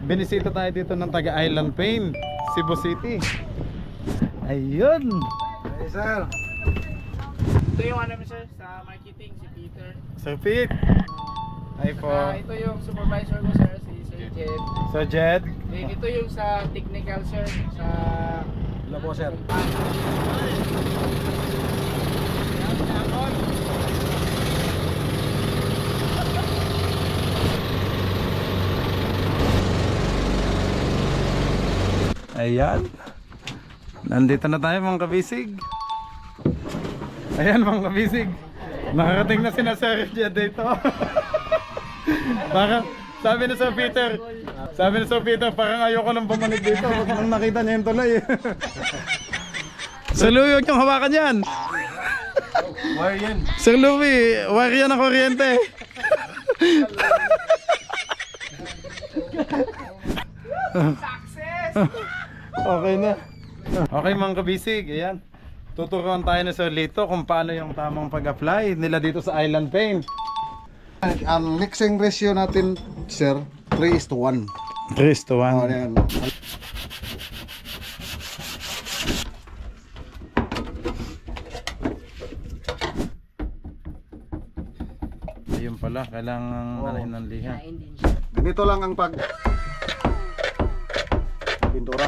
binisita tayo dito ng taga Island Pain, Cebu City. Ayun. Hey sir. Ito yung ano sir, sa marketing, si Peter. Sir Pete. Hi po. Ito yung supervisor ko sir, si Sir Jed. Sir Jed. Then ito yung sa technical sir, sa Labo sir. Ayan. Nandito na tayo mga kabisig. Ayan mga kabisig. Nakarating na sina Sir Jed dito. Parang sabi ni Sir Peter, parang ayoko nang bumalik dito nang nakita niya yung tulay. Sir Louie, huwag niyong hawakan yan. Wire yan. Sir Louie, wire yan ng kuryente. success! Okay na. Okay mga kabisig, ayan. Tuturuan tayo na Sir Lito kung paano yung tamang pag-apply nila dito sa Island Pain. Ang mixing ratio natin sir, 3:1. 3:1. Oh, yan. Ayun pala, kailangan alahin ng liha. Ganito lang ang pag pintura.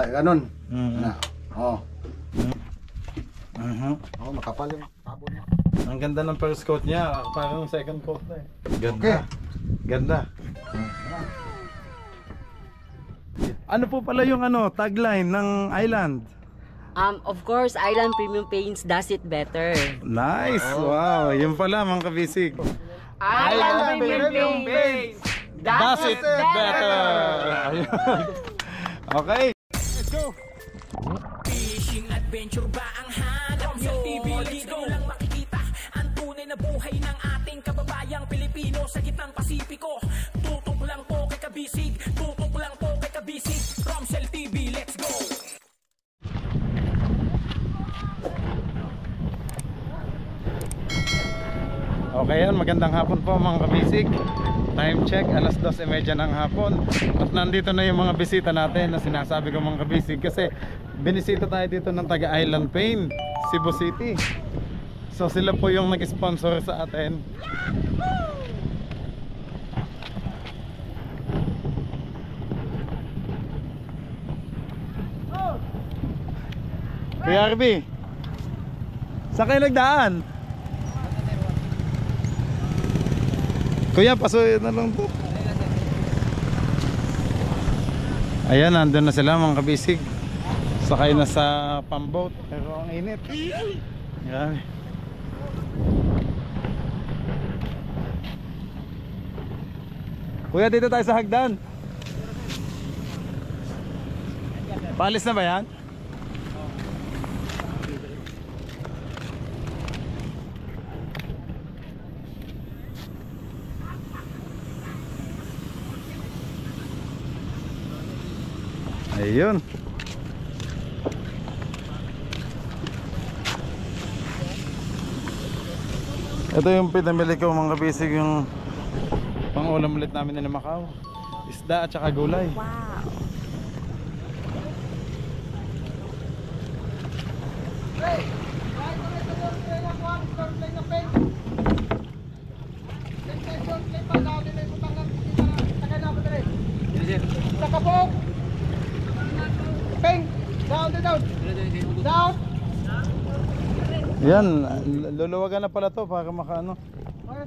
Ganun. Na. Oh. Oh, makapal yung tabon mo. Ang ganda ng first coat niya, parang second coat na eh. Ganda. Okay. Ganda. Ano po pala yung tagline ng Island? Of course, Island Premium Paints does it better. Nice! Wow! Yun pala mga kabisig. Island Premium Paints! Does it better! Okay. Let's go! Fishing adventure ba ang hanap nyo? Dito lang makikita ang tunay na buhay ng ating kababayang Pilipino sa gitnang Pasipiko. Tutok lang po kay Kabisig, tutok lang po kay Kabisig. Romsel TV, let's go! Okay yan, magandang hapon po mga kabisig. Time check, alas 2:30 ng hapon. At nandito na yung mga bisita natin na sinasabi ko mga kabisig. Kasi binisita tayo dito ng taga Island Pain, Cebu City. So sila po yung nag-sponsor sa atin. Kuya Arby, saan kayo nagdaan? Kuya, pasuyo na lang to. Ayan, nandun na sila mga kabisig. Sakay na sa pamboat. Pero ang init. Grabe. Kuya, dito tayo sa hagdan. Paalis na ba yan? Ayun. Ito yung pinamili ko mga kabisig, yung pang-ulam ulit namin na Macau. Isda at saka gulay. Wow. Yan, luluwagan na pala to para makaano. Tara.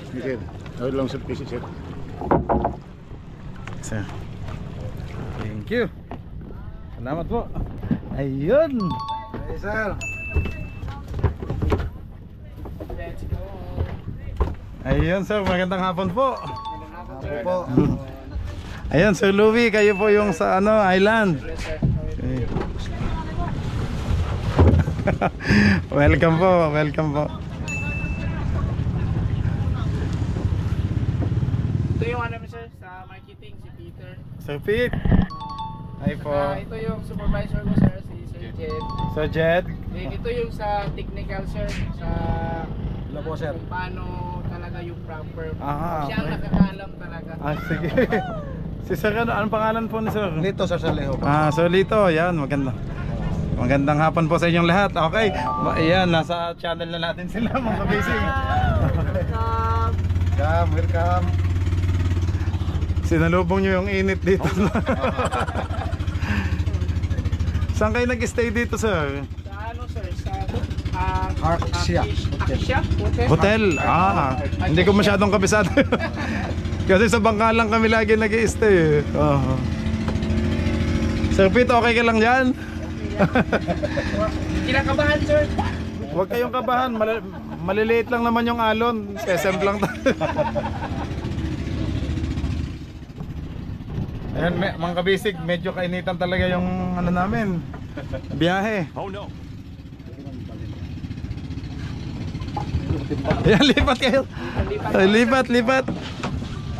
Sir, ay lang sa piso sir. Sir. Thank you. Salamat po. Ayun. Hey sir. Let's go! Ayun sir, magandang hapon po. Ako po. Ayun Sir Louie, kayo po yung sa Island. Okay. Welcome po, welcome po. Ito yung ano sir, sa marketing, si Peter. Sir Pete. Hi po. Ito yung supervisor ko sir, si Sir Jed. So Jed. Then ito yung sa technical sir, sa Hello po, sir. kung paano talaga yung proper. Ah, Siya ang okay. nakakaalam talaga. Sige. Si Sir, anong pangalan po ni Sir? Dito sa Saleho. So Lito, yan, maganda. Magandang hapon po sa inyong lahat. Okay, ayan, nasa channel na natin sila mga kabisig. Welcome. Sinalubong nyo yung init dito. Saan kayo nag-stay dito, Sir? Sa ano sir, sa Arxia Arxia Hotel? Hindi ko masyadong kabisado. Kasi sa bangka lang kami lagi nag-i-stay. Sir Pete, okay ka lang dyan? Kinakabahan sir. Huwag kayong kabahan, maliliit lang naman yung alon. SM lang tayo. Ayan, mga kabisig, medyo kainitan talaga yung ano namin, biyahe. Oh no. Ayan, lipat kayo. Lipat.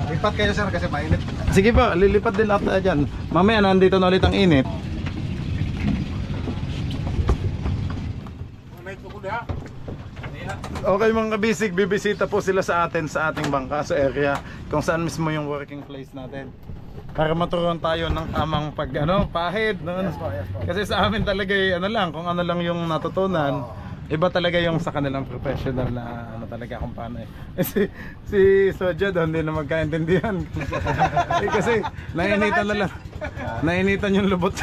Lipat kayo, sir, kasi mainit. Sige po, lilipat din ako dyan. Mamaya nandito na ulit ang init. Okay mga kabisig, bibisita po sila sa atin sa ating bangka sa area kung saan mismo yung working place natin. Para maturuan tayo ng tamang pahid, no? Kasi sa amin talaga kung ano lang yung natutunan. Iba talaga yung sa kanilang professional na talaga kung paano si Soja doon hindi na magkaintindihan. Kasi nainitan na lang. Nainitan yung lubot.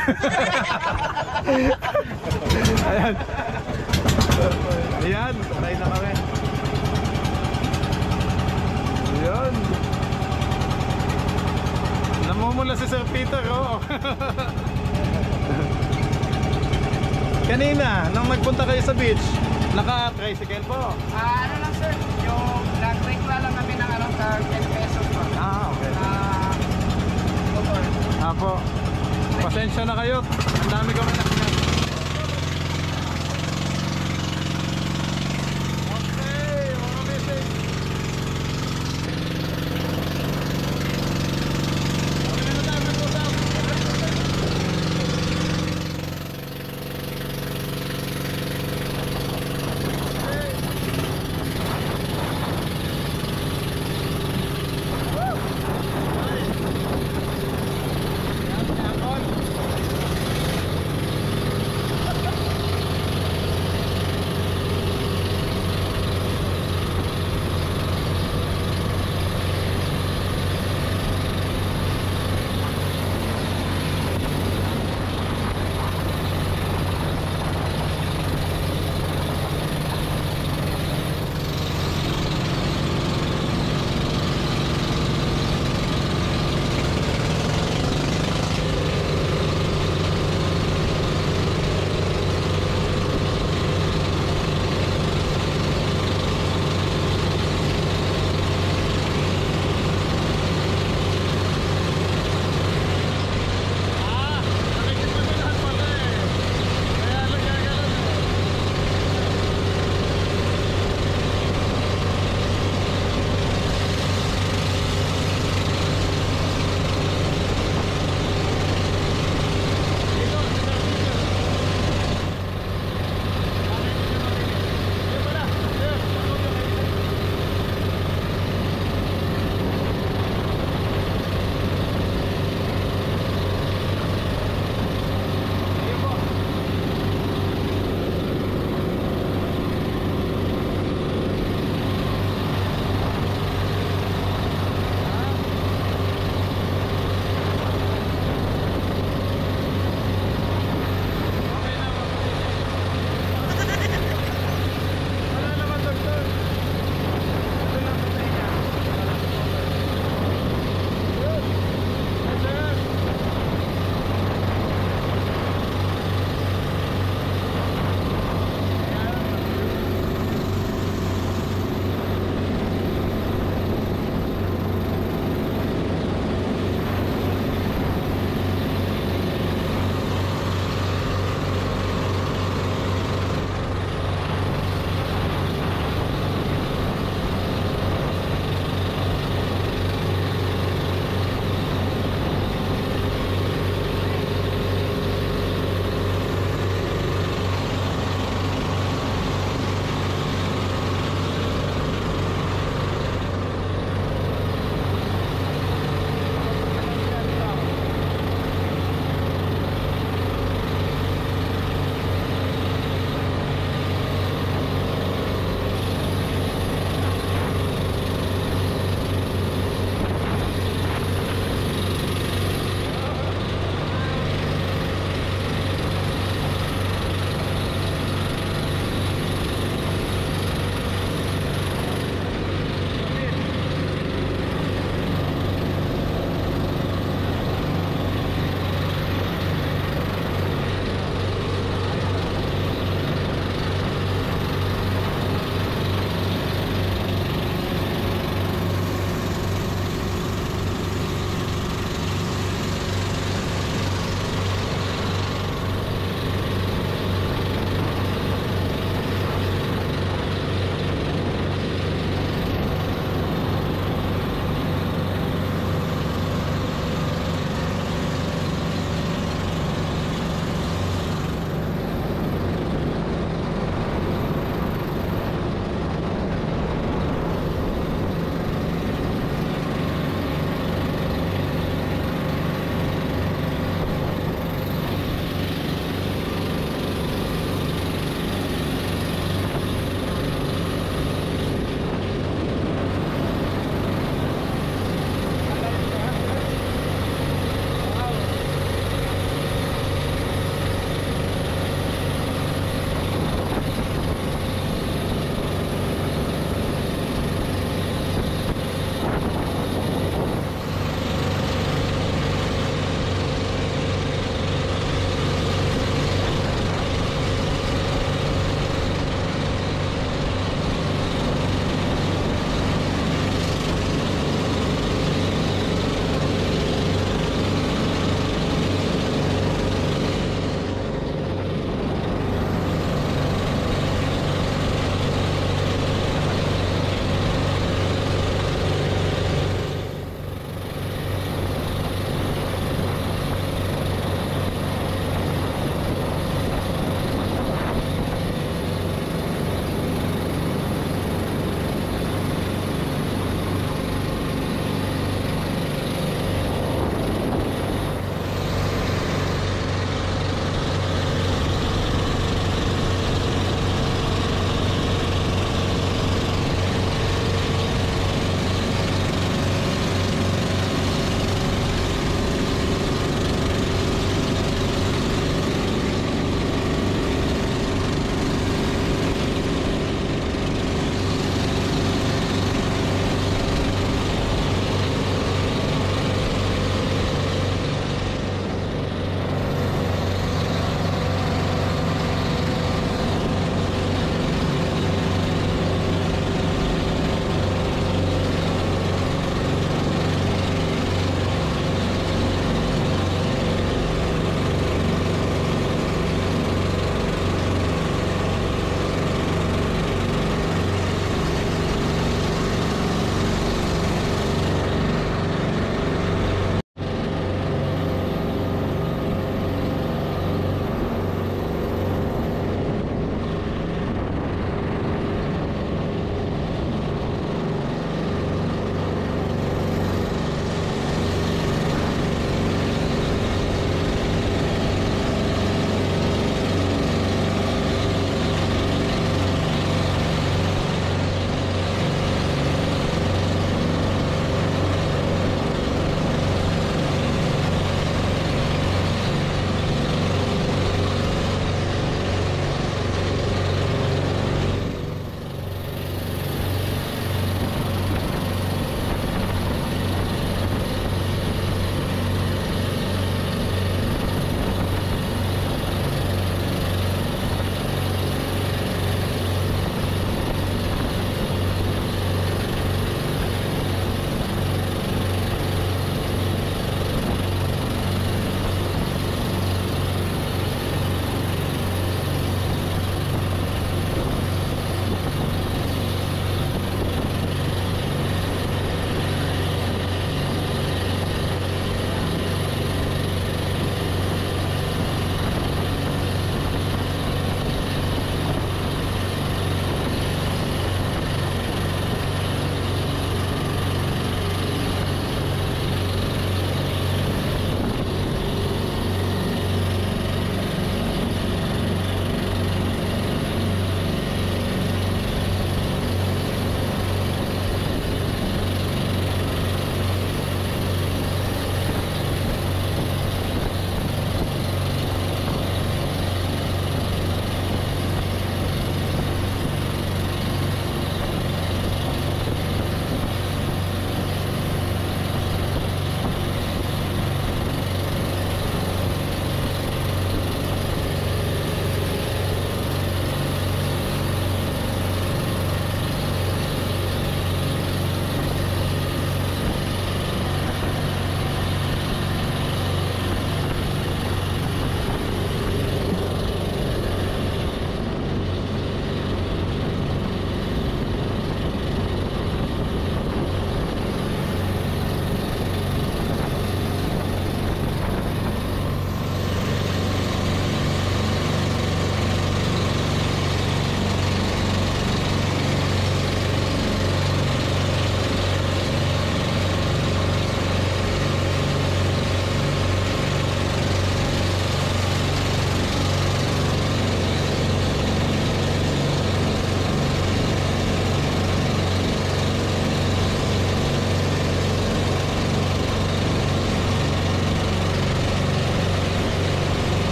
Ayan. Ayan, try na kami. Ayan. Namumula si Sir Peter, oh. Kanina, nung nagpunta kayo sa beach, naka-tricycle po. Ano lang sir, yung nag-rekla lang kami ng sa 10 pesos po. Okay. Motor. Apo. Pasensya na kayo. Ang dami kami nakinan. Okay, mga message.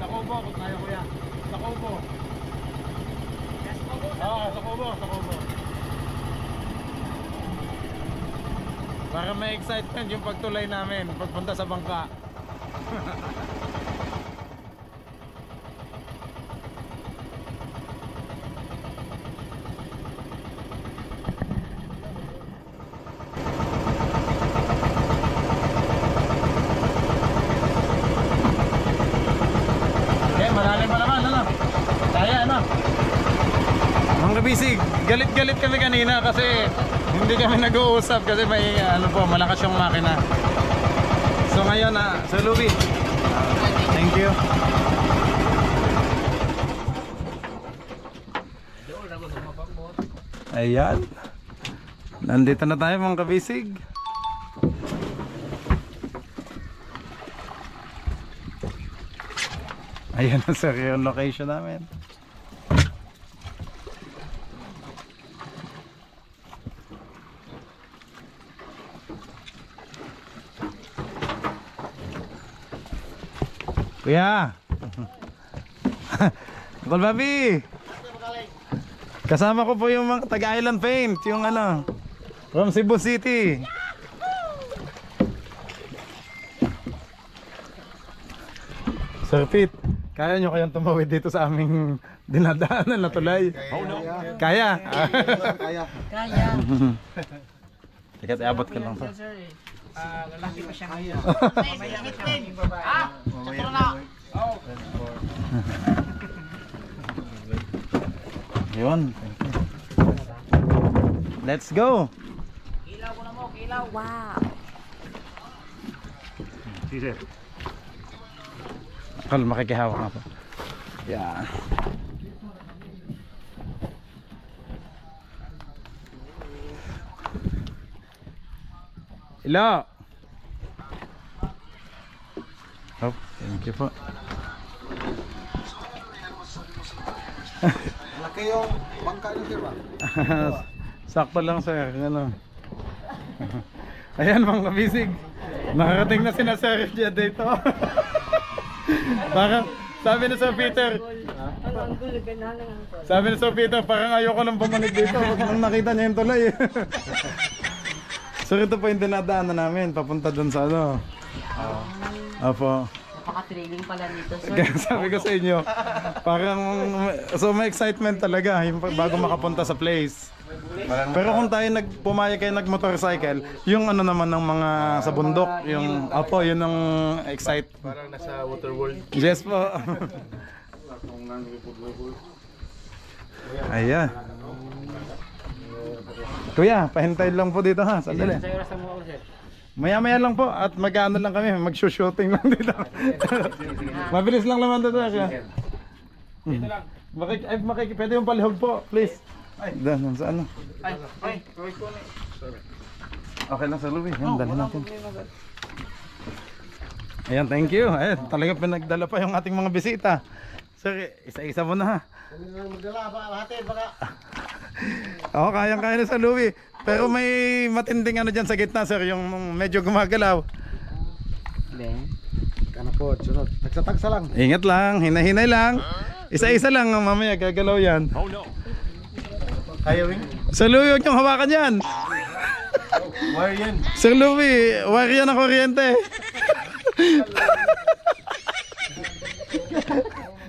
Kubo, kung tayo kuya. Sa Kubo. Oo, sa Kubo. Para may excitement yung pagtulay namin pagpunta sa bangka. Malalim pa naman, ano? Kaya, ano? Mga kabisig, galit-galit kami kanina kasi hindi kami nag-uusap kasi may, ano po, malakas yung makina. So ngayon, Sir Louie, thank you. Ayan. Nandito na tayo mga kabisig. Ayan na sir yung location namin. Kuya! Uncle Bobby! Kasama ko po yung mga taga-Island Paint, yung ano, from Cebu City. Sir Pete, kaya nyo kayang tumawid dito sa aming dinadaanan na tulay? Kaya? Kaya. Tikat, iabot ka lang pa. Lalaki pa siya ngayon. Yun. Let's go! Kilaw ko na mo, kilaw. Wow. Kal, makikihawak nga po. Yan. Hello! Oh, thank you po. Laki yung bangka nyo, sir ba? Sakto lang sir, ano. Ayan mga kabisig, nakarating na sina Sir Jed dito. Parang sabi ni Sir Peter, parang ayoko nang bumalik dito nung nakita niya yung tulay. So ito po yung dinadaanan namin papunta dun sa ano. Opo. Napaka-trailing pala nito, sir. Kaya sabi ko sa inyo, parang so may excitement talaga yung bago makapunta sa place. Pero kung tayo pumayag kayo nag-motorcycle, yung ano naman ng mga sa bundok, yung opo, yun ang excite. Parang nasa water world. Yes po. Ayan. Kuya, pahintay lang po dito ha, sandali. Maya-maya lang po at mag-ano lang kami, mag-shooting lang dito. Mabilis lang naman dito. Dito lang. Pwede yung palihog po, please. Doon, sa ano? Okay lang sa Louie, yan, dali natin. Ayan, thank you. Ayan, talagang pinagdala pa yung ating mga bisita. Sir, isa-isa mo na ha. Magdala, hatid, baka. Oo, kayang-kaya na sa Louie. Pero may matinding ano dyan sa gitna, sir, yung medyo gumagalaw. Kana po, sunod. Tagsa-tagsa lang. Ingat lang, hinahinay lang. Isa-isa lang, mamaya gagalaw yan. Oh no. Hiring? Sir Louie, huwag niyong hawakan yan. Wire yan. Sir Louie, wire yan ang kuryente.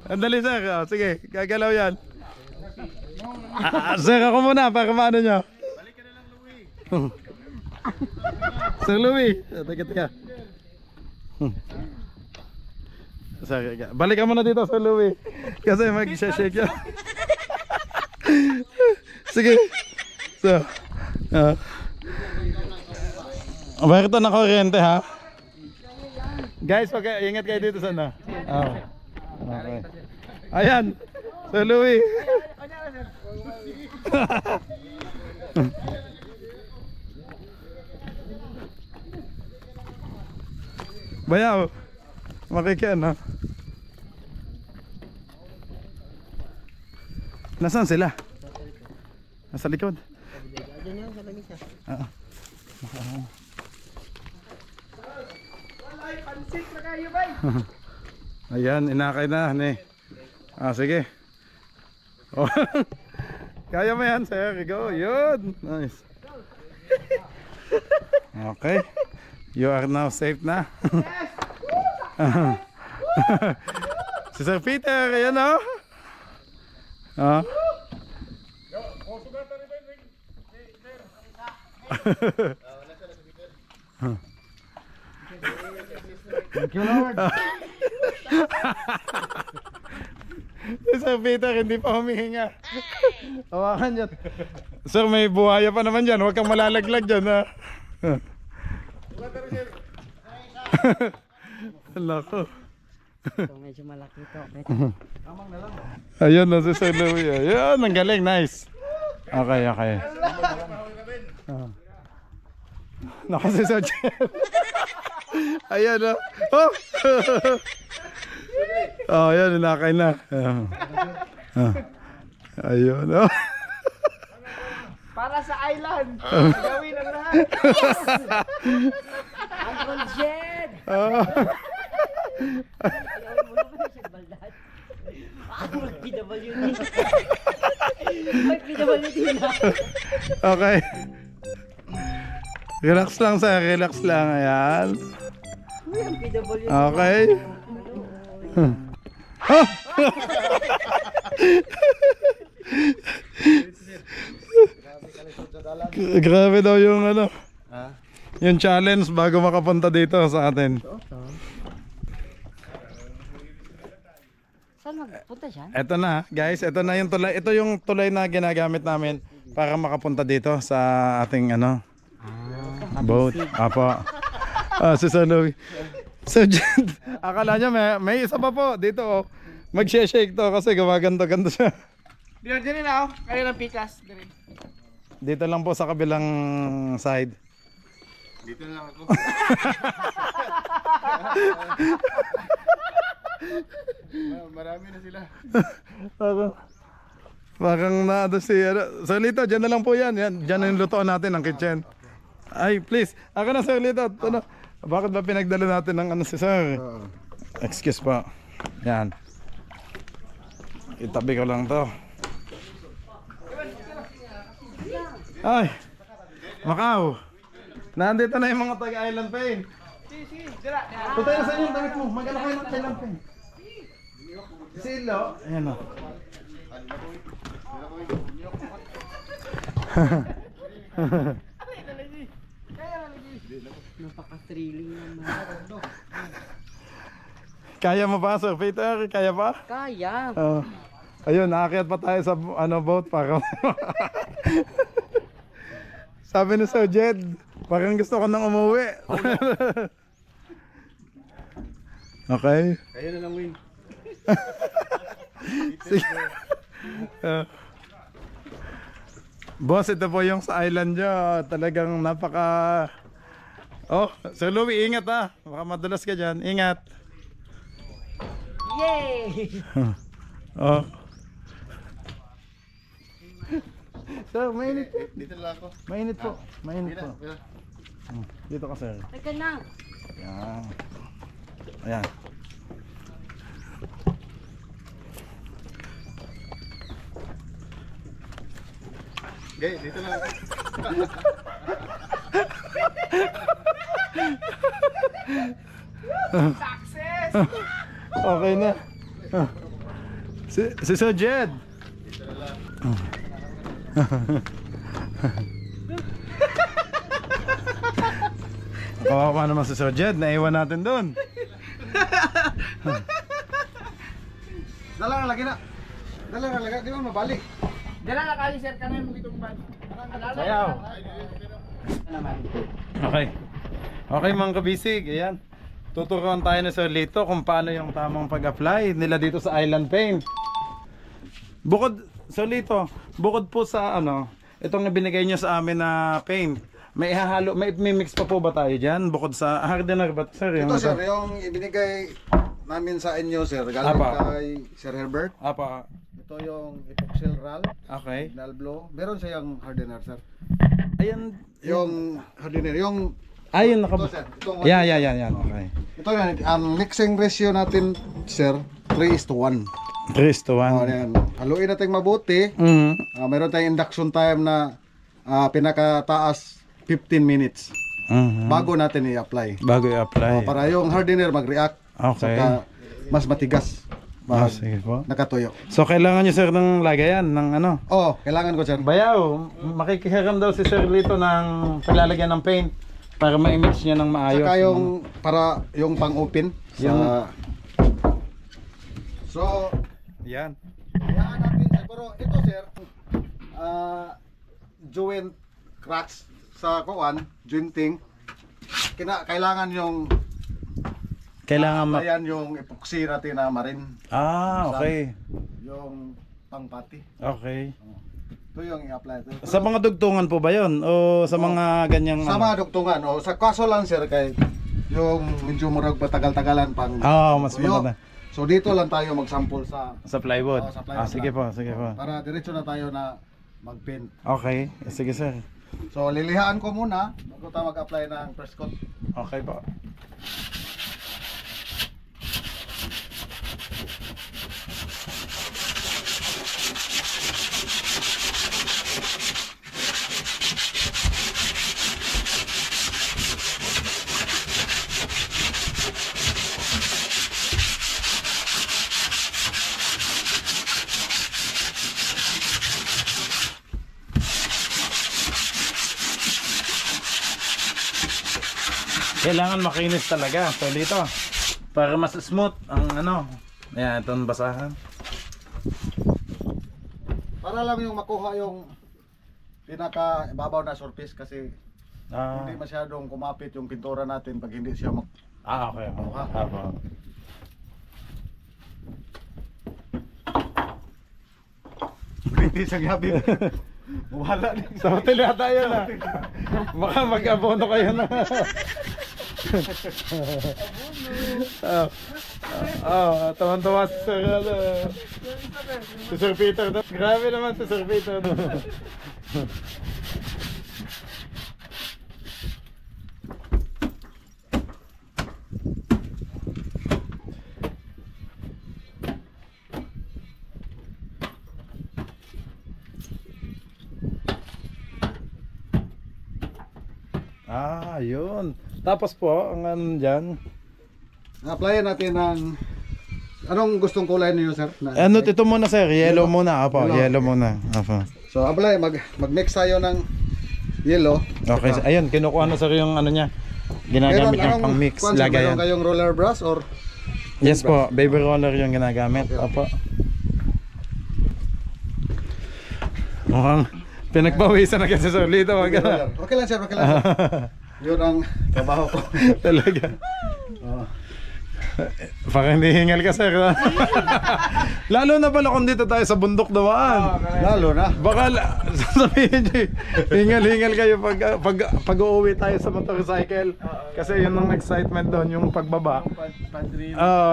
Andali sir, oh, sige, gagalaw yan. Sir, ako muna para maano nyo. Balik ka na lang Louie. Sir Louie, teka. Sir, balik ka muna dito Sir Louie. Kasi mag-shake yan. Sige. So, bakit ito na kuryente ha? Guys, ingat kayo dito sana. Oh. Okay. Ayan, Sir Louie. Bayaw, makikian ha. Nasaan sila? Nasa likod. Ayan, inakay na, ne. Sige. Oh. Kaya mo yan, sir. Go. Yun. Nice. Okay. You are now safe na. Si Sir Peter, ayan o. Oh. Thank you, Lord. Si Sir Peter hindi pa humihinga. Hawakan dyan. Sir, may buhaya pa naman dyan. Huwag kang malalaglag dyan, ha. Lako. So, medyo malaki to. Ayun na si Sir Louie. Ayun, ang galing. Nice. Okay, okay. Naku si Sir Jen. Ayan o. Oh! Oh, ayan, inakay na. Ayun o. Para sa island. Gawin ang lahat. Uncle Jed! Oh. Ayaw mo naman siya baldan. Mag-PWD. Mag-PWD na. Okay. Relax lang sir, relax lang. Ayan. Uy, ang PWD. Okay. Oh! Grabe daw yung ano. Yung challenge bago makapunta dito sa atin. Saan magpunta siya? Ito na guys, ito na yung tulay. Ito yung tulay na ginagamit namin para makapunta dito sa ating ano boat. Apo. Si Sir Louie. So Jed, akala niya may isa pa po dito oh. Mag-shake to kasi gumaganda-ganda siya. Diyan na ako. Kayo ng pikas. Dito lang po sa kabilang side. Dito na lang ako. Marami na sila. Parang naado si Sir Lito, dyan na lang po yan. Dyan na yung lutoan natin ng kitchen. Ay please, ako na Sir Lito. Ano, bakit ba pinagdala natin ng ano si Sir? Excuse po. Yan. Itabi ko lang to. Ay, Macau. Nandito na yung mga taga-Island Pain. Punta na sa inyo, damit mo. Mag-ano kayo ng Island Pain. Silo. Ayan o. Napaka-thrilling naman. Kaya mo ba Sir Peter? Kaya pa? Kaya. Ayun, naakyat pa tayo sa ano boat para. Sabi ni Sir Jed, parang gusto ko nang umuwi. Okay. Kayo na lang, Win. Sige. Boss, ito po yung sa island nyo. Talagang napaka... Oh, Sir Louie, ingat ha. Baka madulas ka dyan. Ingat. Yay! Oh. Sir, mainit po. Dito na lang ako. Mainit po. Mainit po. Mira. Dito ka, sir. Teka na. Ayan. Ayan. Okay, dito na lang. Success! Okay na. Si Sir Jed. Kawawa naman si Sir Jed. Naiwan natin doon. Dala lagi na. Dala lagi. Di ba mabalik? Dala na kayo sir. Kanay mo itong bag. Sayaw. Okay. Okay mga kabisig. Ayan. Tuturuan tayo na Sir Lito kung paano yung tamang pag-apply nila dito sa Island Paint. Bukod, Sir Lito, bukod po sa ano, itong binigay nyo sa amin na paint, may ihahalo, may mix pa po ba tayo dyan? Bukod sa hardener ba, sir? Ito sir, yung ibinigay namin sa inyo sir, galing Apa. kay Sir Herbert. Apa. Ito yung epoxy roll, Okay. signal blow. Meron siyang hardener sir. Ayan. Yung hardener, yung Ayun, Ito, sir. Itong Yan. Okay. Ito yan, ang mixing ratio natin, sir, 3:1. 3:1. Yan. Haluin natin mabuti. Mhm. Meron tayong induction time na pinakataas 15 minutes Mhm. bago natin i-apply. Bago i-apply. Para yung hardener mag-react. Okay. Saka mas matigas. Sige po. Nakatuyo. So kailangan nyo sir ng lagayan ng ano? Oo, kailangan ko, sir. Bayaw, makikihiram daw si Sir Lito ng paglalagyan ng paint para ma-image niya ng maayos. Saka yung para yung pang-open sa... So, Yan. hayaan natin, sir. Pero ito, sir, joint cracks sa kuwan, jointing, kailangan yung ayan yung epoxy natin na marin, Okay. yung pangpati. Okay. Ito yung i-apply. Sa mga dugtungan po ba yon o sa mga ganyang Sa mga dugtungan, o sa kaso lang, sir, kay yung medyo murag matagal-tagalan pang mas tuyo. maganda. So dito lang tayo mag-sample sa Sa plywood. Sa plywood Sige lang. po, sige po. para diretso na tayo na mag-paint. Okay, sige sir. So lilihaan ko muna bago tayo mag-apply ng first coat. Okay po. Kailangan makinis talaga. So dito, para mas smooth ang ano. Ayan, itong basahan. Para lang yung makuha yung pinaka ibabaw na surface kasi hindi masyadong kumapit yung pintura natin pag hindi siya Okay. Apo. hindi siya gabi. Wala din. Sa hotel yata yun ah. Baka mag-abono kayo na. Tawan-tawa si Sir, si Sir Peter. Grabe naman si Sir Peter. Yun. Tapos po, ang ano dyan. Applyan natin ng anong gustong kulay niyo, sir? Ano, ito muna sir, yellow muna. Apo, Yellow. yellow muna. Apo. So apply, mag-mix tayo ng yellow. Okay, ayun, kinukuha na sir yung ano niya. Ginagamit yung pang mix, lagayan. Meron kayong roller brush or? Yes po, baby roller yung ginagamit. Apo. Mukhang pinagpawisan na kasi Sir Lito. Okay lang, sir, okay lang, sir. Yun ang trabaho ko. Talaga. Baka hindi hingal ka sir. Lalo na pala kung dito tayo sa bundok dawaan. Lalo na. Baka sasabihin nyo, hingal-hingal kayo pag uuwi tayo sa motorcycle. Kasi yun ang excitement doon, yung pagbaba.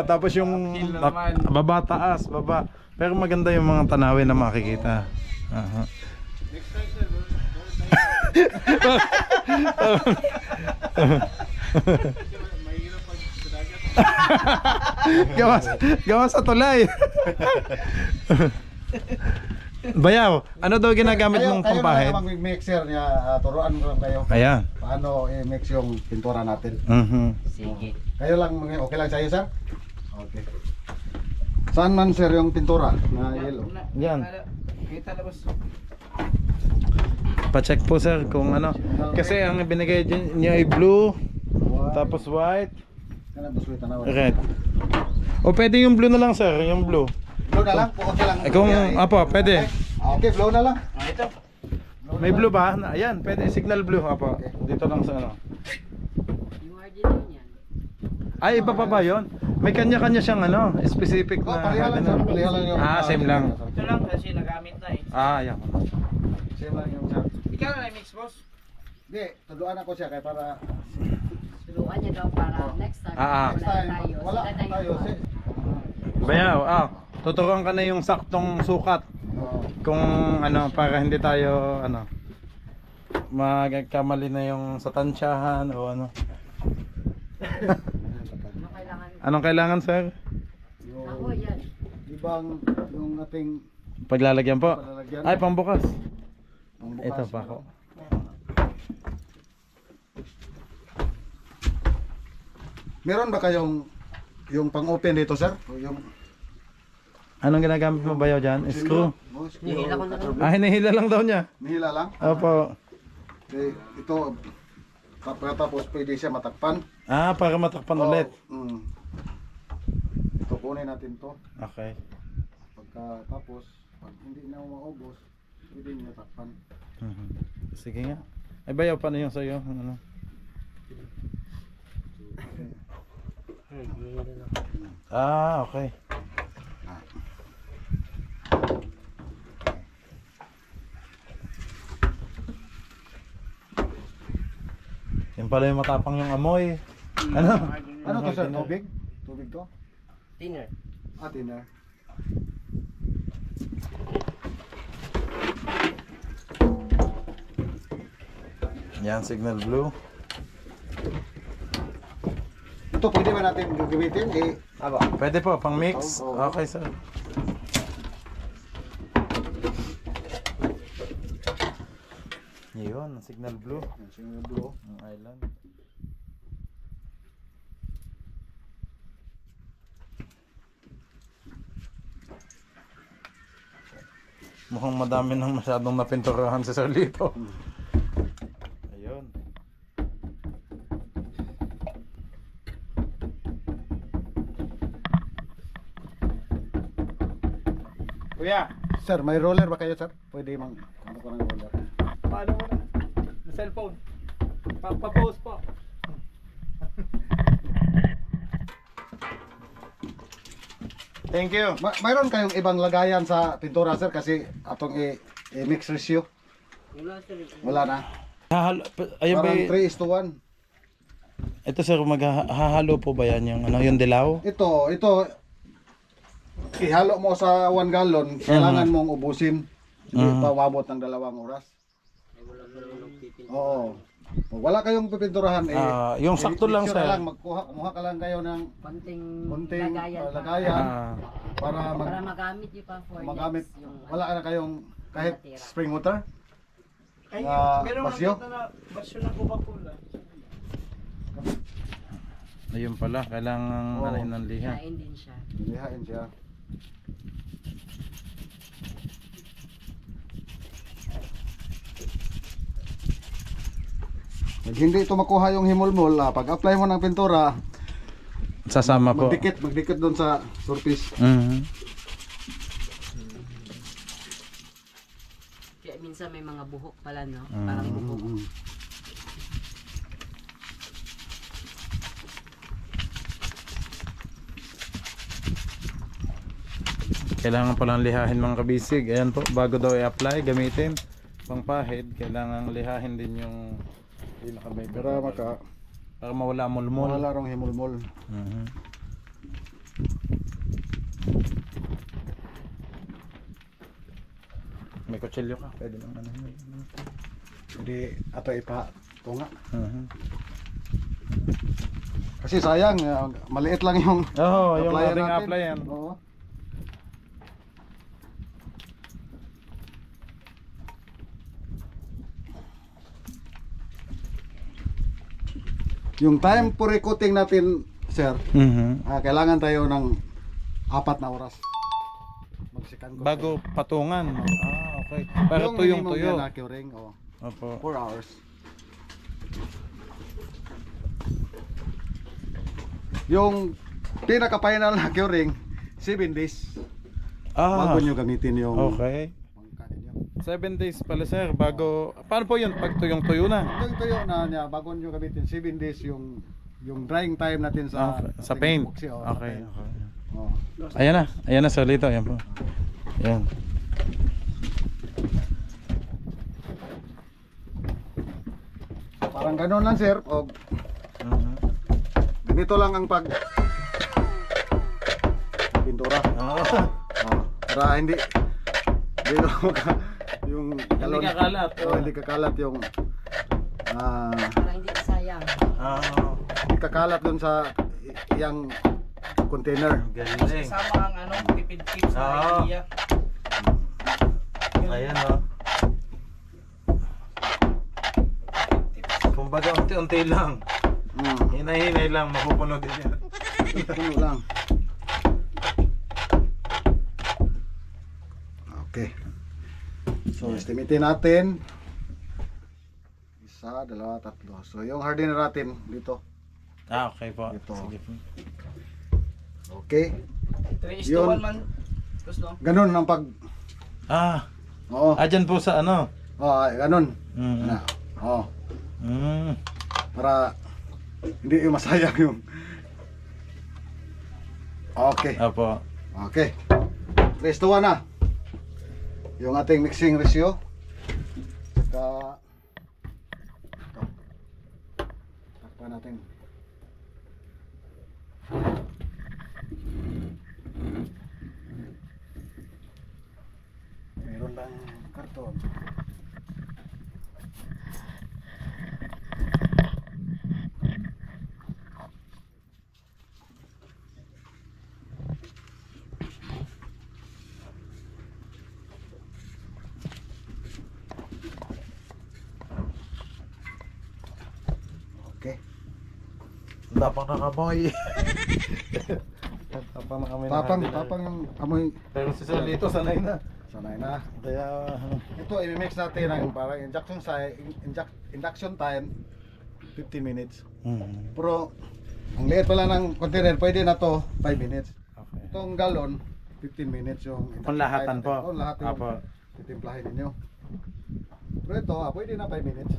Tapos yung baba taas, baba. Pero maganda yung mga tanawin na makikita. gawas sa tulay. Bayaw, ano daw ginagamit mong pampahid? Kayo na mag-mixer niya, turuan ko lang kayo. Ayan. Paano i-mix yung pintura natin. Sige. Kayo lang, okay lang sa'yo, sir? Okay. Saan man, sir, yung pintura na yellow? Yan. Kita na boss. Pa-check po sir kung ano. Kasi ang binigay niya ay blue, tapos white, red. O pwede yung blue na lang sir, yung blue. Blue na lang? Okay lang. Kung, apo, pwede. Okay, blue na lang. Ito. May blue ba? Ayan, pwede. Signal blue, apo. Dito lang sa ano. Yung hardener niyan. Ay, iba pa ba yun? May kanya-kanya siyang ano, specific na pareha lang, sir. Pareha lang yung... same lang. Ito lang kasi nagamit na eh. Ayan. Same lang yung, sir. Ikaw na mix boss. Hindi, tuduan ako siya kaya para... Turuan niya daw para next time. Next time, wala Sila tayo. Bayaw, tuturuan ka na yung saktong sukat. Kung ano, para hindi tayo ano. magkamali na yung sa tansyahan o ano. Anong kailangan, sir? Ako, yan. Ibang yung ating Paglalagyan po. palalagyan. Ay, pambukas. Pangbukas, Ito pa ako. Meron ba kayong yung pang-open dito, sir? O yung Anong ginagamit mo ba dyan? Screw. Oh, screw. Nihila ko na. Ah, hinihila lang daw niya. Nihila lang. Opo. Okay, ito tapos pwede siya matakpan. Ah, para matakpan ulit. Ito kunin natin to. Okay. Pagkatapos, pag hindi na maubos, pwede niyo takpan. Mhm. Sige nga. Ay, bayaw pa na yung sa'yo. Ano? Ah, okay. Yan pala yung matapang yung amoy. Ano? Ano to, sir? Tubig? Tubig to? Thinner. Thinner. Yan, signal blue. Ito pwede ba natin gagamitin? Pwede po, pang mix. Oo. Okay, sir. Yun, signal blue. Signal blue. Ang island. Mukhang madami nang masyadong napinturahan si Sir Lito. Ayun. Kuya, Sir, may roller ba kayo, sir? Pwede mang ano ko ng roller. paano mo na? Sa cellphone. Pa-post po. Thank you. Mayroon kayong ibang lagayan sa pintura, sir, kasi atong i-mix ratio. Wala, sir. Wala na. Ayun ba? Parang 3:1. Ito sir, maghahalo po ba yan yung ano, yung dilaw? Ito, ihalo mo sa 1 gallon, kailangan mong ubusin. Hindi pa umabot ng 2 oras. Oo. Pag wala kayong pipinturahan, Yung sakto lang, picture sir. na lang, kumuha ka lang kayo ng Konting konting lagayan. lagayan Ah, para Para magamit yung pa for magamit. next yung Wala na kayong kahit natira. spring water. Ay, Basyo? basyo na basyo ng Coca-Cola. ayun pala, kailangan Oo. alahin ng liha. Kain din siya. Lihain siya. Pag hindi ito makuha yung himulmol, pag-apply mo ng pintura, Sasama po. magdikit doon sa surface. Mhm. Kaya minsan may mga buhok pala, no? Parang buhok. Kailangan palang lihahin mga kabisig. Ayan po, bago daw i-apply, gamitin. Pangpahid, kailangan lihahin din yung pinaka-baby. Para mawala mulmol. Wala rong himulmol. Mhm. May kutsilyo ka, pwede naman ano. Hindi ato ipatunga. Mhm. Kasi sayang, maliit lang yung Oo, yung applyan ating natin. applyan. Oo. Yung time for recoating natin, sir, Mhm. kailangan tayo ng 4 na oras. Magsikan ko. Bago patungan. Ah, okay. Para yung tuyong minimum tuyo. yan na curing, Opo. 4 hours. Yung pinaka-final na curing, 7 days. Bago nyo gamitin yung Okay. pangka ninyo. 7 days pala sir, bago... Paano po yun pag tuyong-tuyo na? Yung tuyo na niya, bago nyo gamitin, 7 days yung drying time natin sa Sa ating paint. epoxy, sa Okay. paint. Okay. Oh. Ayan na sir, Lito. Ayan po. Ayan. Parang ganun lang, sir. O, Mhm. ganito lang ang pintura. Ah. Para hindi yung galon. Hindi kakalat. Hindi kakalat yung Para hindi sayang. hindi kakalat dun sa iyang container. Galing. Kasama ang ano, tipid tips na Oo. idea. Ayan o. Kumbaga unti-unti lang. Hinay-hinay lang, mapupuno din yan. Puno lang. Okay. So, estimatein natin. 1, 2, 3. So, yung hardener natin dito. Okay po. Ito. Sige po. Okay. 3:1 man. Gusto. Ganun ang pag... Oo. Dyan po sa ano? Ganun. Mm. Ano? Oo. Mm. Para hindi yung masayang yung... Okay. Opo. Okay. 3:1 na. Yung ating mixing ratio. Saka... Ito. Takpan natin. Meron lang karton. Okay. Tapang nakamoy. Tapang na kami ng hardener. Tapang yung amoy. Pero si Solito sanay na. Sanay na. Kaya Ito, i-mix natin ang parang induction time 15 minutes. Pero ang liit pala ng container, pwede na to 5 minutes. Okay. Itong galon 15 minutes yung Kung lahatan po. Kung lahat yung Apo. titimplahin ninyo. Pero ito, pwede na 5 minutes.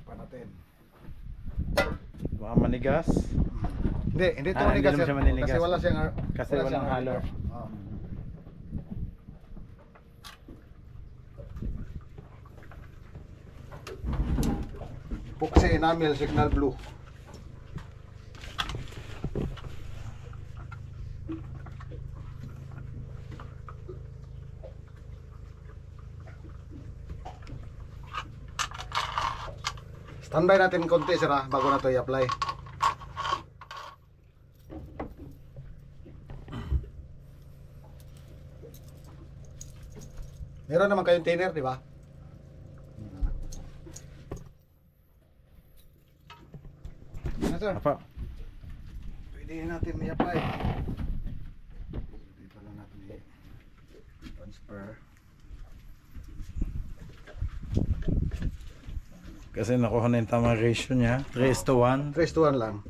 Pa natin. Baka manigas. Hindi ito Hindi manigas naman siya yan. maninigas. Kasi wala siyang Kasi wala walang siyang halo. Oo. Epoxy enamel signal blue. Standby natin konti sir bago na to i-apply. Meron naman kayong thinner, di ba? Ano sir? Apa. Pwede natin i-apply. Dito lang natin i-transfer. Kasi nakuha na yung tamang ratio niya. 3:1. 3:1 lang.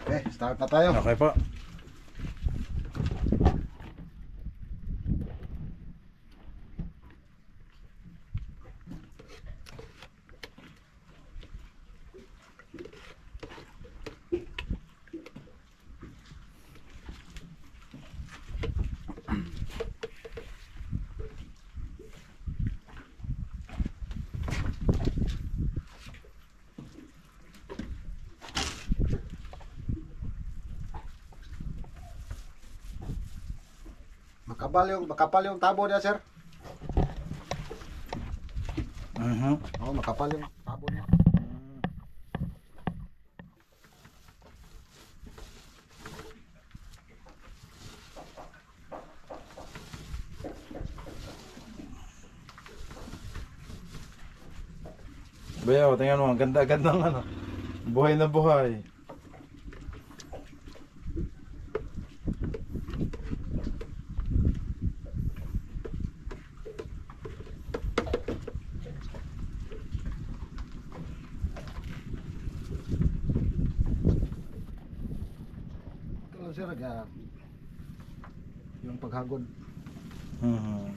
Okay, start na tayo. Okay po. Makapal yung tabo niya, sir. Mhm. Oo, makapal yung tabo niya. Bayaw, tingnan mo, ang ganda-ganda ng ano. Buhay na buhay. Ito lang, sir, yung paghagod. Mhm.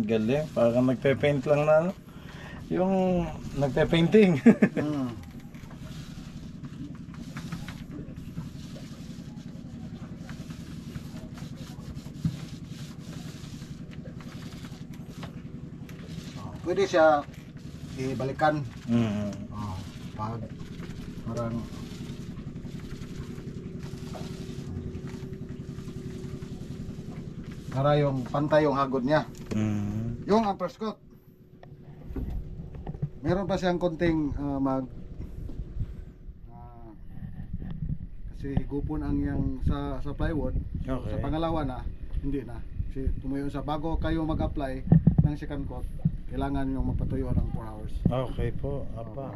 Galing, parang nagpe-paint lang na ano. Yung nagpe-painting. Mm. Pwede siya ibalikan. Pag parang para yung pantay yung hagod niya. Yung underskirt, meron pa siyang konting kasi higupon ang yang sa plywood. So, Okay. sa pangalawa na hindi na. Kasi tumuyo sa bago kayo mag-apply ng second coat, kailangan yung mapatuyo ng 4 hours. Okay po, apa.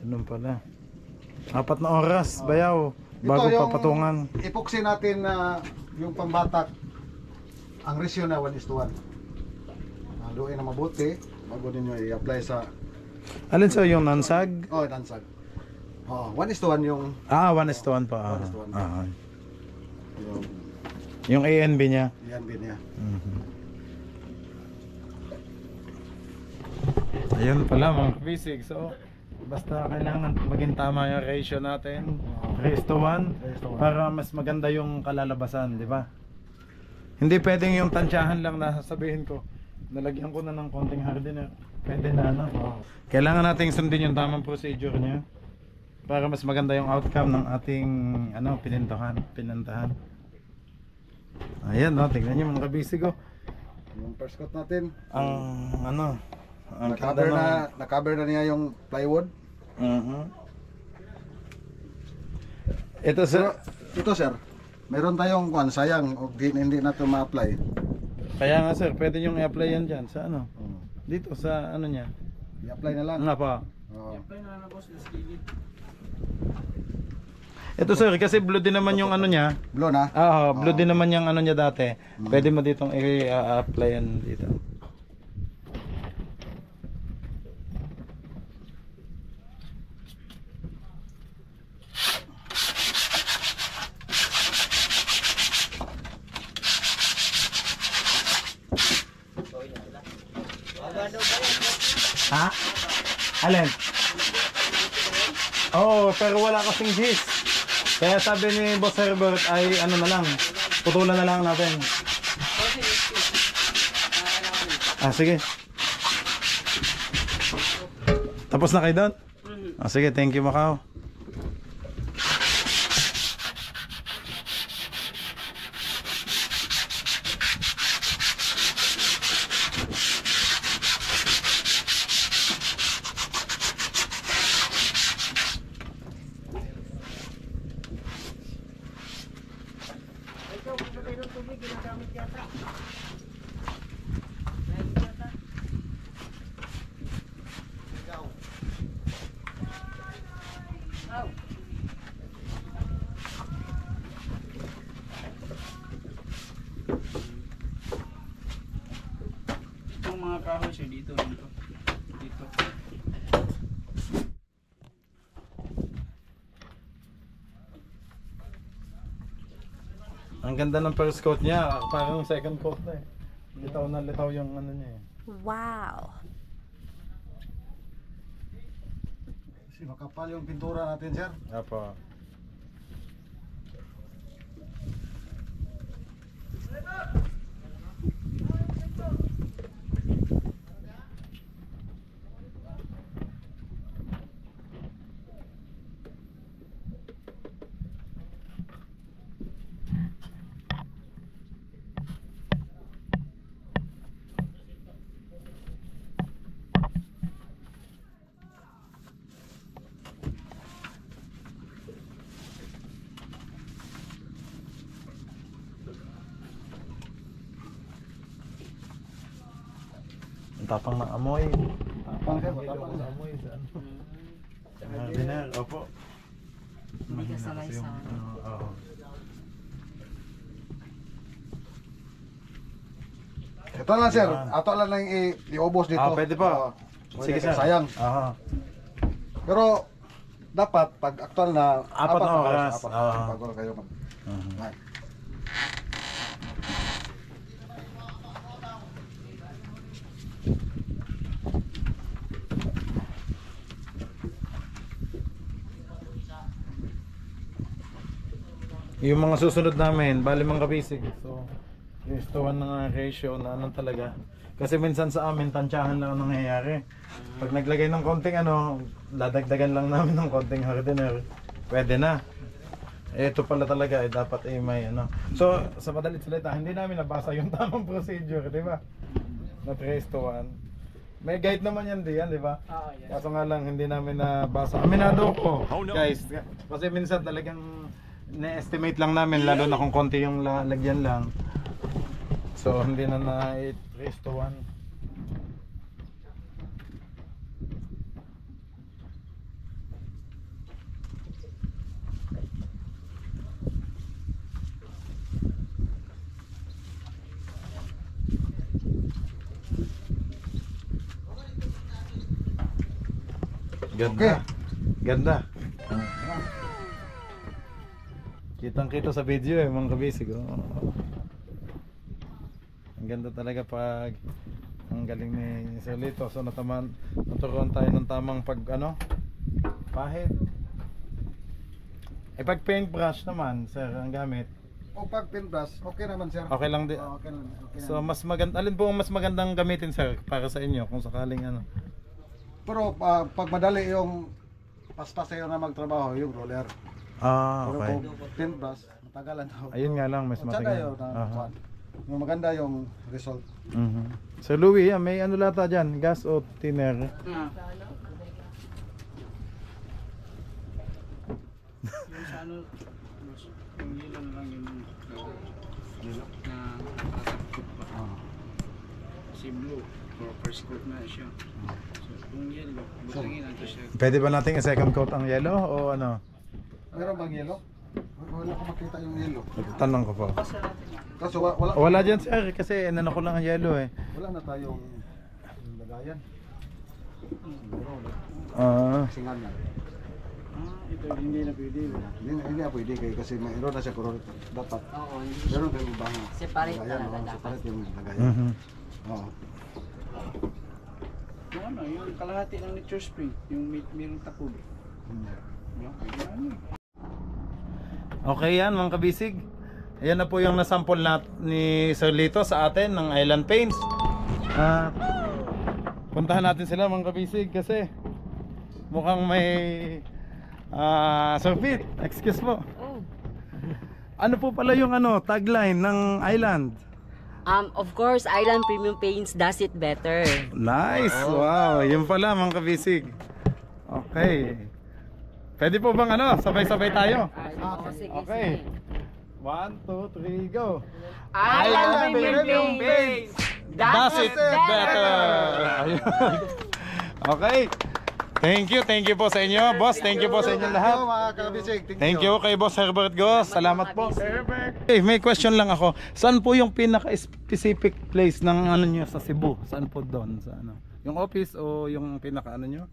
Ganun pala. 4 na oras, bayaw. Bago Ito yung papatungan. epoxy natin na yung pambatak, ang ratio na 1:1. Haluin na mabuti bago ninyo i-apply sa Alin sa yung nansag? dansag. 1:1 yung 1:1 pa. 1:1. yung Yung ANB niya. yan din niya. Ayun pala mga basic. So, basta kailangan maging tama yung ratio natin. 3:1 para mas maganda yung kalalabasan, di ba? Hindi pwedeng yung tansyahan lang na sasabihin ko. Nalagyan ko na ng konting hardener. Pwede na ano. Kailangan nating sundin yung tamang procedure niya para mas maganda yung outcome ng ating pinantahan. Ayan, no, tingnan niyo mga kabisig ko. Yung first coat natin, Ang na-cover na niya yung plywood. Ito Pero sir, ito sir, meron tayong sayang hindi na ito ma-apply. kaya nga sir, pwede yung i-apply yan dyan sa ano? Dito sa ano niya. I-apply na lang. Nga pa. Oo. Ito sir, kasi blue din naman yung ano niya. Blue na. Blue din naman yung ano niya dati. Pwede mo ditong i-apply yan dito. Ha? Alin? Oo, pero wala kasing his. Kaya sabi ni Boss Herbert ay ano na lang, putulan na lang natin. Sige. Tapos na kayo doon? Sige, thank you Macau. Itong mga kahoy siya dito. Ang ganda ng first coat niya, parang second coat na eh. Litaw na litaw yung ano niya eh. Wow. Kasi makapal yung pintura natin sir. Apo. Ang tapang ng amoy. Tapang sir, tapang Ang sir. amoy sa ano. Hardiner, opo. Hindi ka sanay sa Oo. Ito lang sir, ato lang lang i-ubos dito. Pwede pa. Sige sir. Sayang. Pero dapat pag aktual na 4 na oras. bago na kayo mag. Right. Yung mga susunod namin, bali mga kabisig. So, is to 1 na ratio na ano talaga. Kasi minsan sa amin, tansyahan lang ang nangyayari. Pag naglagay ng konting ano, ladagdagan lang namin ng konting hardener, pwede na. Ito pala talaga, dapat may ano. So, sa madalit salita, hindi namin nabasa yung tamang procedure, di ba? Na 3:1. May guide naman yan diyan, di ba? Yes. Kaso nga lang, hindi namin nabasa. Aminado ko, guys. Kasi minsan talagang na-estimate lang namin, lalo na kung konti yung lagyan lang. So, hindi na 3:1. Ganda. Ganda. Kitang-kita sa video mga kabisig. Ang ganda talaga pag ang galing ni Sir Lito. So naturuan tayo ng tamang pahid. Pag paintbrush naman, sir, ang gamit. O pag paintbrush, okay naman sir. Okay lang din. Okay lang. Okay So naman. mas maganda, alin po ang mas magandang gamitin, sir, para sa inyo kung sakaling Pero pag madali yung paspas sa'yo na magtrabaho, yung roller. Pero okay. kung paintbrush, matagalan daw. Ayun nga lang, mas Tsaka matagal. yun, yung maganda yung result. Sir Louie, may ano lata dyan? Gas o thinner? Yung sa ano, yung yelo na lang yung yelo na nakasakot pa. Si blue, for first coat na siya. So yung yelo, butangin natin siya. Pwede ba nating i-second coat ang yellow o ano? Meron bang yellow? Wala ko makita yung yellow. Tanong ko po. Kaso wala Wala dyan, sir, kasi inano ko lang ang yellow eh. wala na tayong lagayan. Singan na. Ito hindi na pwede. Hindi na pwede kayo kasi mayroon na siya kuror. Dapat. Oo, Meron kayong ibang separate lagayan, talaga dapat. separate yung lagayan. Oo. Yung ano, yung kalahati ng nature spring, yung mayroong takub. Yung pwede na ano. Okay yan mga kabisig. Ayan na po yung nasample ni Sir Lito sa atin ng Island Paints. Puntahan natin sila mga kabisig kasi mukhang may Sir Pete, excuse po. Ano po pala yung tagline ng Island? Of course, Island Premium Paints does it better. Nice! Wow! Yun pala mga kabisig. Okay. Pwede po bang sabay-sabay tayo? Sige, Okay. sige. 1, 2, 3, go! Island Premium Paints Does it better! Ayun. Okay. Thank you po sa inyo, boss. Thank you po sa inyo lahat. Mga kabisig, Thank you kay Boss Herbert Gos. Salamat po. Hey, may question lang ako. Saan po yung pinaka-specific place ng nyo sa Cebu? Saan po doon? Sa Yung office o yung pinaka nyo?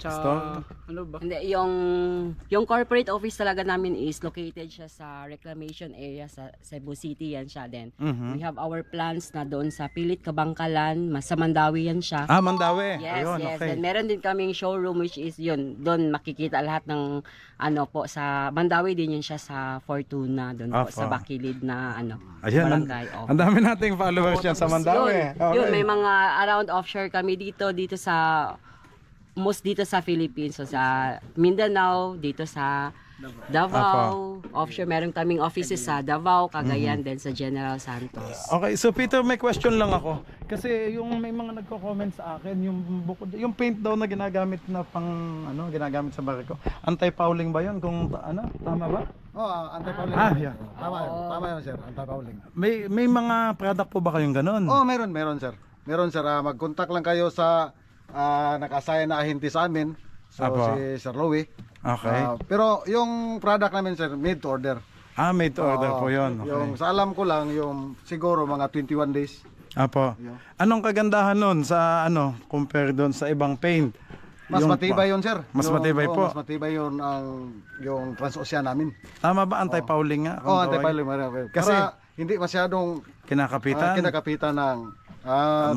Store? Ano ba? Hindi, yung corporate office talaga namin is located siya sa reclamation area sa Cebu City, yan siya din. We have our plants na doon sa Pilit, Kabangkalan, sa Mandawi yan siya. Mandawi. Yes, Ayun, yes. okay. Then meron din kaming showroom which is yun, doon makikita lahat ng sa Mandawi din yun siya sa Fortuna, doon po sa Bakilid na Ayan, barangay. ang dami nating followers yan sa Mandawi. Yun, may mga around offshore kami dito sa most dito sa Philippines, so sa Mindanao, dito sa Davao, offshore meron kaming offices sa Davao, Cagayan, then sa General Santos. Okay, so Peter, may question lang ako. Kasi yung may mga nagko-comment sa akin, yung paint daw na ginagamit na ginagamit sa barko. Anti-fouling ba 'yun? Kung tama ba? anti-fouling. Yeah. Tama yun sir, anti-fouling. May mga product po ba kayong ganun? Meron sir. Meron sir, mag-contact lang kayo sa naka-assign na ahente sa amin. So Apo. si Sir Louie. Okay. Pero yung product namin sir, made to order. Made to order po 'yon. Okay. Yung sa alam ko lang, yung siguro mga 21 days. Apo. Yeah. Anong kagandahan nun sa compare doon sa ibang paint? Mas matibay yun sir. Mas matibay po. Mas matibay yun yung Transocean namin. Tama ba anti-fouling nga? kung tawag? Anti-fouling. Kasi Para hindi masyadong kinakapitan. kinakapitan ng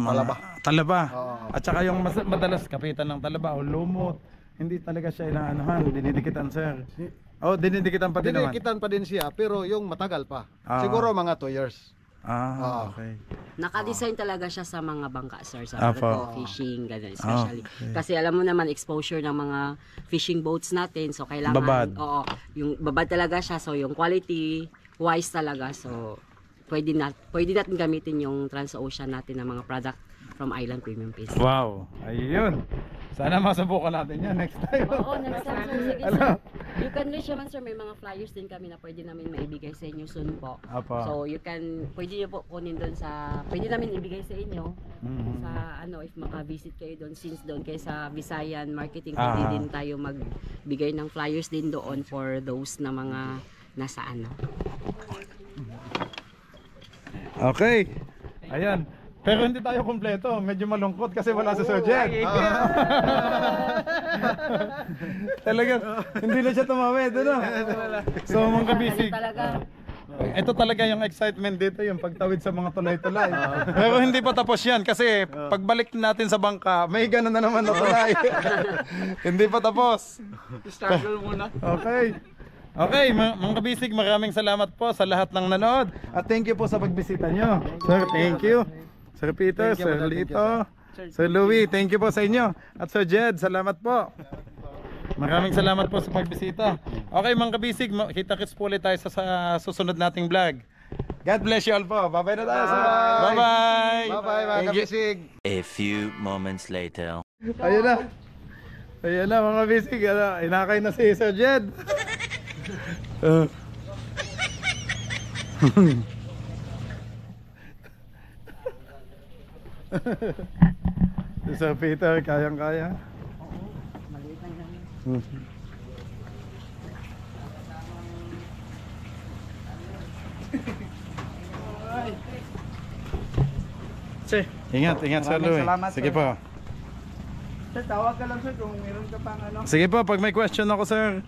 talaba. Talaba. Oo. At saka yung madalas kapitan ng talaba o lumot. Hindi talaga siya inaanohan, dinidikitan sir. Oh, dinidikitan pa din naman. Dinikitan pa din siya, pero yung matagal pa. Ah. Siguro mga 2 years. Okay. Naka-design talaga siya sa mga bangka, sir, sa Apo. cargo fishing, ganun, especially. Okay. Kasi alam mo naman, exposure ng mga fishing boats natin, so kailangan, Babad. oo, yung babad talaga siya, so yung quality wise talaga, so pwede natin gamitin yung Transocean natin ng mga product from Island Premium Fish. Wow, ayun. Sana masubukan natin yan next time. Oo, next time, sir. Sige, Ano? sir. You can reach naman, sir. May mga flyers din kami na pwede namin maibigay sa inyo soon po. Apo. So, pwede nyo po kunin doon pwede namin ibigay sa inyo Mhm. sa if maka-visit kayo doon, since doon kayo sa Visayan Marketing, Ah. pwede din tayo magbigay ng flyers din doon for those na mga nasa Okay. Ayan. Pero hindi tayo kumpleto. Medyo malungkot kasi wala si Sir Jet. Talaga, hindi na siya tumawid. Ano? So mga kabisig, talaga. ito talaga yung excitement dito, yung pagtawid sa mga tulay-tulay. Pero hindi pa tapos yan kasi pagbalik natin sa bangka, may gano'n na naman na tulay. Hindi pa tapos. Struggle muna. Okay. Okay, mga kabisig, maraming salamat po sa lahat ng nanood. At thank you po sa pagbisita nyo. Sir, thank you. Sir Peter, Thank you, Sir Madam. Thank you, Lito, Sir Louie, thank you po sa inyo. At Sir Jed, salamat po. Maraming salamat po sa pagbisita. Okay mga kabisig, kita-kits po ulit tayo sa susunod nating vlog. God bless you all po. Bye-bye na tayo. Bye-bye. Bye-bye mga Thank you. kabisig. A few moments later. Ayun na. Ayun na mga kabisig. Inakay na si Sir Jed. Si Sir Peter, kayang-kaya. Maliit lang namin. Sir, Ingat, ingat Sir Maraming Louie. salamat, Sige sir. po. sir, tawag ka lang sir kung meron ka pang ano. Sige po, pag may question ako sir.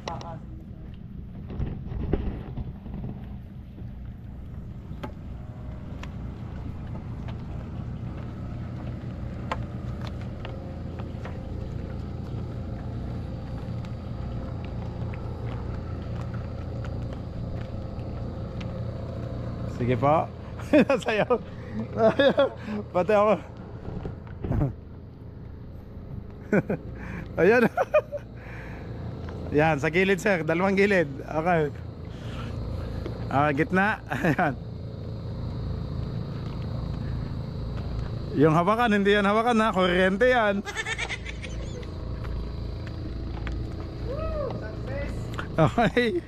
Sige po. Sayaw. Pati ako. Ayan. Yan, sa gilid sir, dalawang gilid. Okay. Gitna. Ayan. Yung hawakan, hindi yan hawakan ha, kuryente yan. Okay.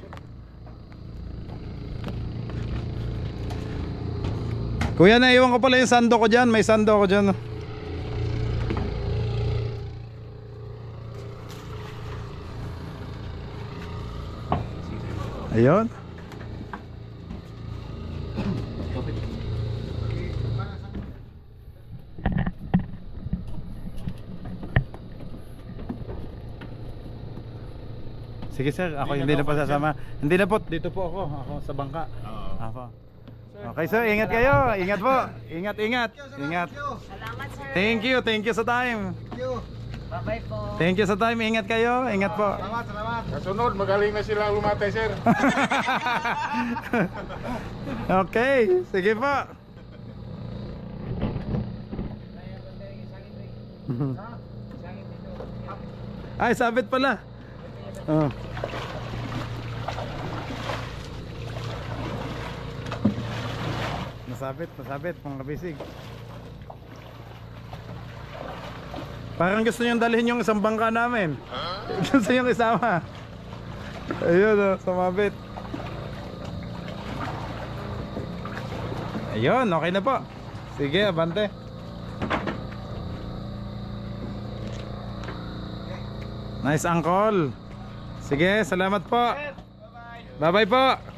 Kuya, naiwan ko pala yung sando ko dyan. May sando ko dyan. Ayun. Sige sir, ako hindi na po sasama. Hindi na po, dito po ako. Ako sa bangka. Ako. Okay sir, ingat kayo. Ingat po. Ingat, ingat. Ingat. Salamat, sir. Thank you sa time. Bye-bye po. Thank you sa time. Ingat kayo. Ingat po. Salamat, salamat. Kasunod, magaling na sila lumatay, sir. Okay, sige po. Ay, sabit pala. Oh. Nasabit mga kabisig. Parang gusto nyo dalhin yung isang bangka namin. Gusto nyo isama. Ayun o, sumabit. Ayun, okay na po. Sige, abante. Nice uncle. Sige, salamat po. Bye bye po.